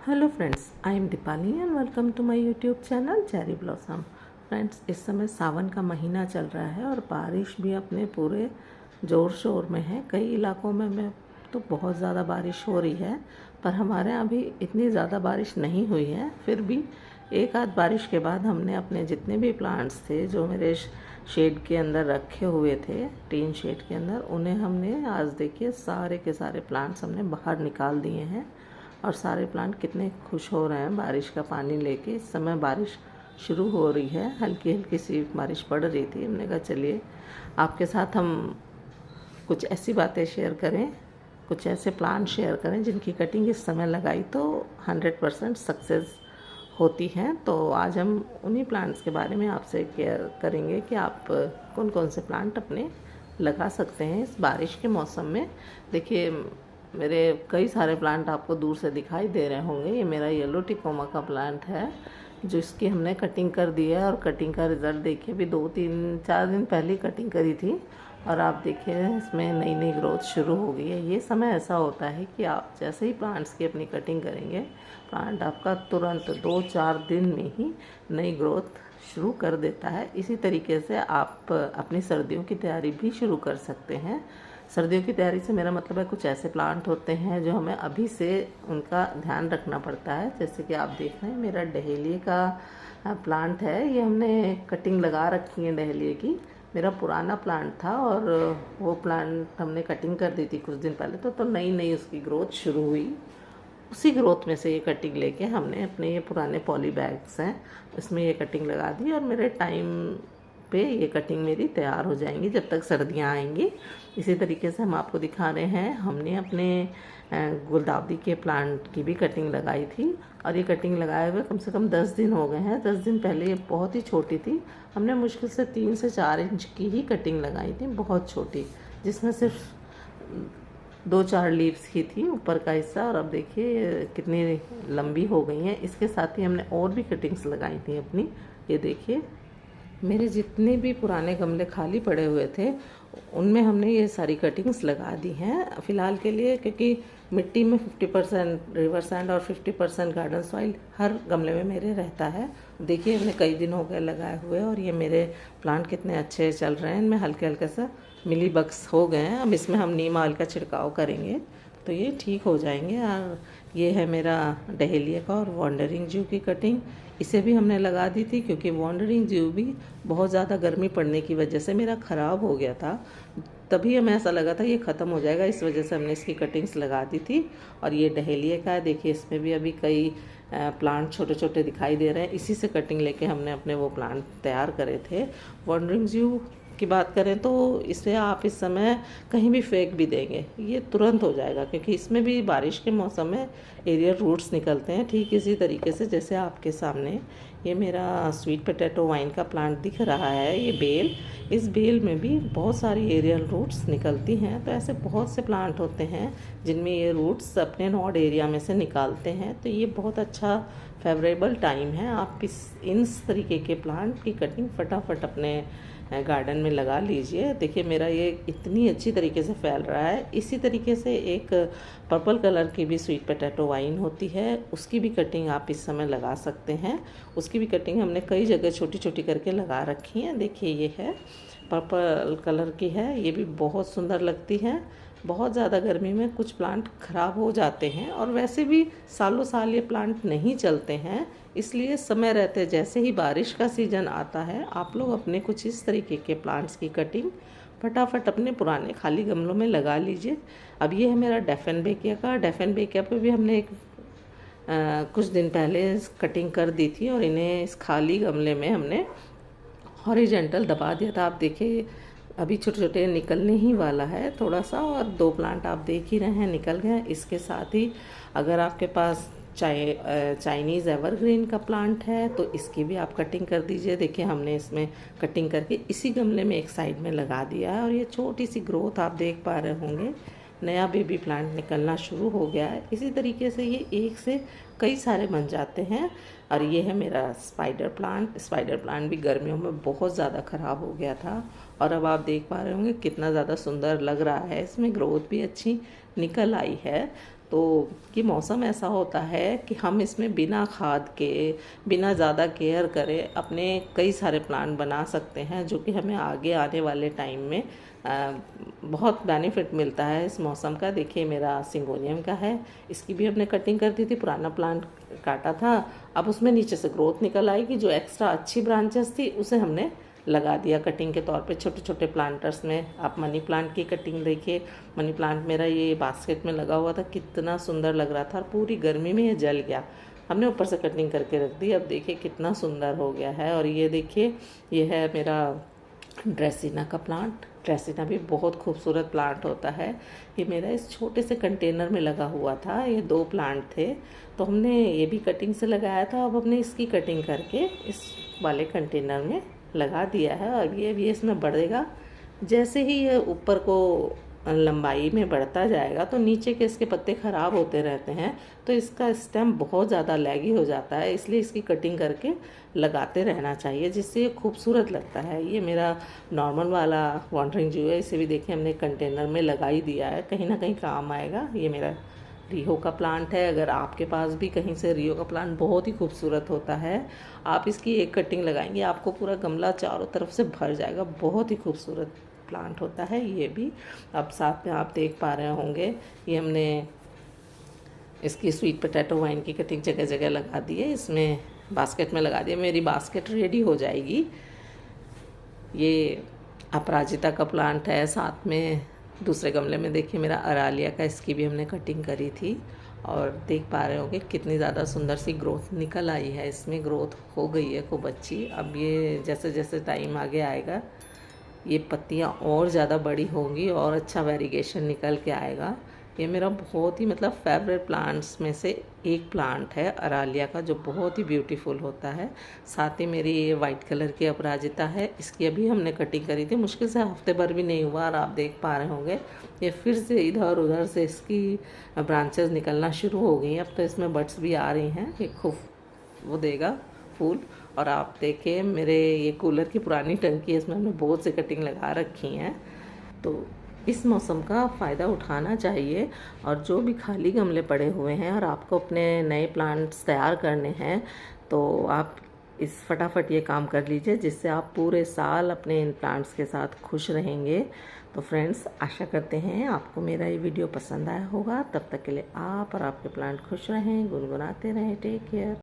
Hello friends, I am Deepali and welcome to my YouTube channel cherry blossom. Friends, इस समय सावन का महीना चल रहा है और बारिश भी अपने पूरे ज़ोर शोर में है। कई इलाकों में तो बहुत ज़्यादा बारिश हो रही है, पर हमारे यहाँ भी इतनी ज़्यादा बारिश नहीं हुई है। फिर भी एक आध बारिश के बाद हमने अपने जितने भी प्लांट्स थे जो मेरे शेड के अंदर रखे हुए थे, टीन शेड के अंदर, उन्हें हमने आज देखिए सारे के सारे प्लांट्स हमने बाहर निकाल दिए हैं। और सारे प्लांट कितने खुश हो रहे हैं बारिश का पानी लेके। इस समय बारिश शुरू हो रही है, हल्की हल्की सी बारिश पड़ रही थी। हमने कहा चलिए आपके साथ हम कुछ ऐसी बातें शेयर करें, कुछ ऐसे प्लांट शेयर करें जिनकी कटिंग इस समय लगाई तो 100% सक्सेस होती हैं। तो आज हम उन्हीं प्लांट्स के बारे में आपसे केयर करेंगे कि आप कौन कौन से प्लांट अपने लगा सकते हैं इस बारिश के मौसम में। देखिए, मेरे कई सारे प्लांट आपको दूर से दिखाई दे रहे होंगे। ये मेरा येलो टिकोमा का प्लांट है जो इसकी हमने कटिंग कर दी है, और कटिंग का रिज़ल्ट देखिए, अभी 2-3-4 दिन पहले कटिंग करी थी और आप देखिए इसमें नई नई ग्रोथ शुरू हो गई है। ये समय ऐसा होता है कि आप जैसे ही प्लांट्स की अपनी कटिंग करेंगे, प्लांट आपका तुरंत 2-4 दिन में ही नई ग्रोथ शुरू कर देता है। इसी तरीके से आप अपनी सर्दियों की तैयारी भी शुरू कर सकते हैं। सर्दियों की तैयारी से मेरा मतलब है कुछ ऐसे प्लांट होते हैं जो हमें अभी से उनका ध्यान रखना पड़ता है। जैसे कि आप देख रहे हैं मेरा डहेलिया का प्लांट है, ये हमने कटिंग लगा रखी है डहेलिया की। मेरा पुराना प्लांट था और वो प्लांट हमने कटिंग कर दी थी कुछ दिन पहले, तो नई नई उसकी ग्रोथ शुरू हुई। उसी ग्रोथ में से ये कटिंग लेके हमने अपने ये पुराने पॉली बैग्स हैं इसमें ये कटिंग लगा दी, और मेरे टाइम पे ये कटिंग मेरी तैयार हो जाएंगी जब तक सर्दियाँ आएंगी। इसी तरीके से हम आपको दिखा रहे हैं, हमने अपने गुलदाउदी के प्लांट की भी कटिंग लगाई थी, और ये कटिंग लगाए हुए कम से कम 10 दिन हो गए हैं। 10 दिन पहले ये बहुत ही छोटी थी, हमने मुश्किल से 3 से 4 इंच की ही कटिंग लगाई थी, बहुत छोटी, जिसमें सिर्फ 2-4 लीव्स ही थी ऊपर का हिस्सा। और अब देखिए कितनी लंबी हो गई हैं। इसके साथ ही हमने और भी कटिंग्स लगाई थी अपनी। ये देखिए मेरे जितने भी पुराने गमले खाली पड़े हुए थे उनमें हमने ये सारी कटिंग्स लगा दी हैं फ़िलहाल के लिए, क्योंकि मिट्टी में 50% रिवर सैंड और 50% गार्डन सॉइल हर गमले में मेरे रहता है। देखिए हमने कई दिन हो गए लगाए हुए, और ये मेरे प्लांट कितने अच्छे चल रहे हैं। इनमें हल्के हल्के सा मिली बग्स हो गए हैं। अब इसमें हम नीम ऑयल का छिड़काव करेंगे तो ये ठीक हो जाएंगे। और ये है मेरा डहेलिया का और वॉन्डरिंग जू की कटिंग, इसे भी हमने लगा दी थी क्योंकि वॉन्डरिंग जू भी बहुत ज़्यादा गर्मी पड़ने की वजह से मेरा ख़राब हो गया था। तभी हमें ऐसा लगा था ये ख़त्म हो जाएगा, इस वजह से हमने इसकी कटिंग्स लगा दी थी। और ये डहेलिया का है, देखिए इसमें भी अभी कई प्लांट छोटे छोटे दिखाई दे रहे हैं। इसी से कटिंग लेके हमने अपने वो प्लांट तैयार करे थे। वॉन्डरिंग जू की बात करें तो इसे आप इस समय कहीं भी फेंक भी देंगे ये तुरंत हो जाएगा, क्योंकि इसमें भी बारिश के मौसम में एरियल रूट्स निकलते हैं। ठीक इसी तरीके से जैसे आपके सामने ये मेरा स्वीट पोटैटो वाइन का प्लांट दिख रहा है, ये बेल, इस बेल में भी बहुत सारी एरियल रूट्स निकलती हैं। तो ऐसे बहुत से प्लांट होते हैं जिनमें ये रूट्स अपने नॉड एरिया में से निकालते हैं। तो ये बहुत अच्छा फेवरेबल टाइम है, आप इस तरीके के प्लांट की कटिंग फटाफट अपने गार्डन में लगा लीजिए। देखिए मेरा ये इतनी अच्छी तरीके से फैल रहा है। इसी तरीके से एक पर्पल कलर की भी स्वीट पोटैटो वाइन होती है, उसकी भी कटिंग आप इस समय लगा सकते हैं। उसकी भी कटिंग हमने कई जगह छोटी छोटी करके लगा रखी है। देखिए ये है पर्पल कलर की है, ये भी बहुत सुंदर लगती है। बहुत ज़्यादा गर्मी में कुछ प्लांट ख़राब हो जाते हैं, और वैसे भी सालों साल ये प्लांट नहीं चलते हैं। इसलिए समय रहते जैसे ही बारिश का सीज़न आता है आप लोग अपने कुछ इस तरीके के प्लांट्स की कटिंग फटाफट अपने पुराने खाली गमलों में लगा लीजिए। अब ये है मेरा डेफेनबेकिया का। डेफेनबेकिया पे भी हमने कुछ दिन पहले कटिंग कर दी थी, और इन्हें इस खाली गमले में हमने हॉरिजेंटल दबा दिया था। आप देखिए अभी छोटे छोटे निकलने ही वाला है थोड़ा सा, और 2 प्लांट आप देख ही रहे हैं निकल गए हैं। इसके साथ ही अगर आपके पास चाइनीज़ एवरग्रीन का प्लांट है तो इसकी भी आप कटिंग कर दीजिए। देखिए हमने इसमें कटिंग करके इसी गमले में एक साइड में लगा दिया है, और ये छोटी सी ग्रोथ आप देख पा रहे होंगे, नया बेबी प्लांट निकलना शुरू हो गया है। इसी तरीके से ये एक से कई सारे बन जाते हैं। और ये है मेरा स्पाइडर प्लांट। स्पाइडर प्लांट भी गर्मियों में बहुत ज़्यादा ख़राब हो गया था, और अब आप देख पा रहे होंगे कितना ज़्यादा सुंदर लग रहा है। इसमें ग्रोथ भी अच्छी निकल आई है। तो ये मौसम ऐसा होता है कि हम इसमें बिना खाद के, बिना ज़्यादा केयर करे अपने कई सारे प्लांट बना सकते हैं, जो कि हमें आगे आने वाले टाइम में बहुत बेनिफिट मिलता है इस मौसम का। देखिए मेरा सिंगोनियम का है, इसकी भी हमने कटिंग कर दी थी, पुराना प्लांट काटा था, अब उसमें नीचे से ग्रोथ निकल आएगी। जो एक्स्ट्रा अच्छी ब्रांचेस थी उसे हमने लगा दिया कटिंग के तौर पे छोटे छोटे प्लांटर्स में। आप मनी प्लांट की कटिंग देखिए, मनी प्लांट मेरा ये बास्केट में लगा हुआ था, कितना सुंदर लग रहा था और पूरी गर्मी में ये जल गया। हमने ऊपर से कटिंग करके रख दी, अब देखिए कितना सुंदर हो गया है। और ये देखिए ये है मेरा ड्रेसिना का प्लांट। ड्रेसिना भी बहुत खूबसूरत प्लांट होता है। ये मेरा इस छोटे से कंटेनर में लगा हुआ था, ये 2 प्लांट थे, तो हमने ये भी कटिंग से लगाया था। अब हमने इसकी कटिंग करके इस वाले कंटेनर में लगा दिया है और ये भी इसमें बढ़ेगा। जैसे ही ये ऊपर को लंबाई में बढ़ता जाएगा तो नीचे के इसके पत्ते ख़राब होते रहते हैं, तो इसका स्टेम बहुत ज़्यादा लैगी हो जाता है, इसलिए इसकी कटिंग करके लगाते रहना चाहिए, जिससे ये खूबसूरत लगता है। ये मेरा नॉर्मल वाला वाटरिंग जो है, इसे भी देखिए हमने कंटेनर में लगा ही दिया है, कहीं ना कहीं काम आएगा। ये मेरा रिहो का प्लांट है। अगर आपके पास भी कहीं से रिहो का प्लांट बहुत ही खूबसूरत होता है, आप इसकी एक कटिंग लगाएंगे, आपको पूरा गमला चारों तरफ से भर जाएगा। बहुत ही खूबसूरत प्लांट होता है ये भी। अब साथ में आप देख पा रहे होंगे ये हमने इसकी स्वीट पोटैटो वाइन की कटिंग जगह जगह लगा दी है, इसमें बास्केट में लगा दिया। मेरी बास्केट रेडी हो जाएगी। ये अपराजिता का प्लांट है, साथ में दूसरे गमले में देखिए मेरा अरालिया का, इसकी भी हमने कटिंग करी थी और देख पा रहे होंगे कितनी ज़्यादा सुंदर सी ग्रोथ निकल आई है। इसमें ग्रोथ हो गई है खूब अच्छी। अब ये जैसे जैसे टाइम आगे आएगा ये पत्तियाँ और ज़्यादा बड़ी होंगी और अच्छा वेरिगेशन निकल के आएगा। ये मेरा बहुत ही मतलब फेवरेट प्लांट्स में से एक प्लांट है अरालिया का, जो बहुत ही ब्यूटीफुल होता है। साथ ही मेरी ये वाइट कलर की अपराजिता है, इसकी अभी हमने कटिंग करी थी, मुश्किल से हफ्ते भर भी नहीं हुआ और आप देख पा रहे होंगे ये फिर से इधर उधर से इसकी ब्रांचेस निकलना शुरू हो गई हैं। अब तो इसमें बड्स भी आ रही हैं, ये खूब वो देगा फूल। और आप देखें मेरे ये कूलर की पुरानी टंकी है, इसमें हमने बहुत से कटिंग लगा रखी हैं। तो इस मौसम का फ़ायदा उठाना चाहिए और जो भी खाली गमले पड़े हुए हैं और आपको अपने नए प्लांट्स तैयार करने हैं तो आप इस फटाफट ये काम कर लीजिए, जिससे आप पूरे साल अपने इन प्लांट्स के साथ खुश रहेंगे। तो फ्रेंड्स, आशा करते हैं आपको मेरा ये वीडियो पसंद आया होगा। तब तक के लिए आप और आपके प्लांट खुश रहें, गुनगुनाते रहें। Take care.